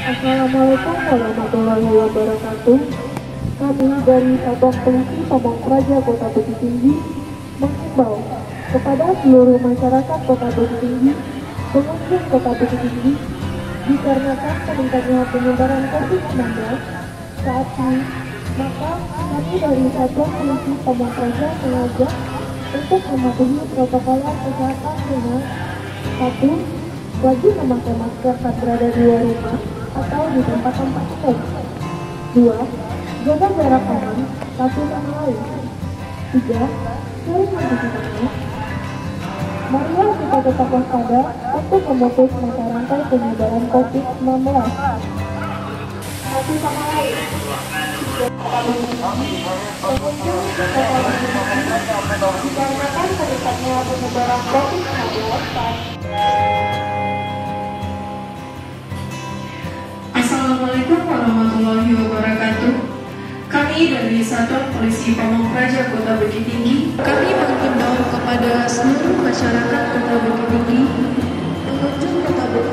Assalamualaikum warahmatullahi wabarakatuh. Kami dari Satuan Polisi Pamong Praja Kota Bukit Tinggi mengimbau kepada seluruh masyarakat Kota Bukit Tinggi, pengunjung Kota Bukit Tinggi, dikarenakan meningkatnya penyebaran COVID-19 saat ini, maka kami dari Satuan Polisi Pamong Praja mengajak untuk mematuhi protokol kesehatan dengan: 1. Wajib memakai masker saat berada di luar rumah atau di tempat-tempat umum. 2. Jaga jarak aman satu sama lain. 3. Sering mencuci tangan. Marilah kita tetap waspada untuk memutus mata rantai penyebaran COVID-19. Satu sama lain. Pengunjung dikarenakan meningkatnya penyebaran COVID-19 saat. Assalamualaikum warahmatullahi wabarakatuh. Kami dari Satuan Polisi Pamong Praja Kota Bukit Tinggi, kami mengimbau kepada seluruh masyarakat Kota Bukit Tinggi, pengunjung Kota Bukit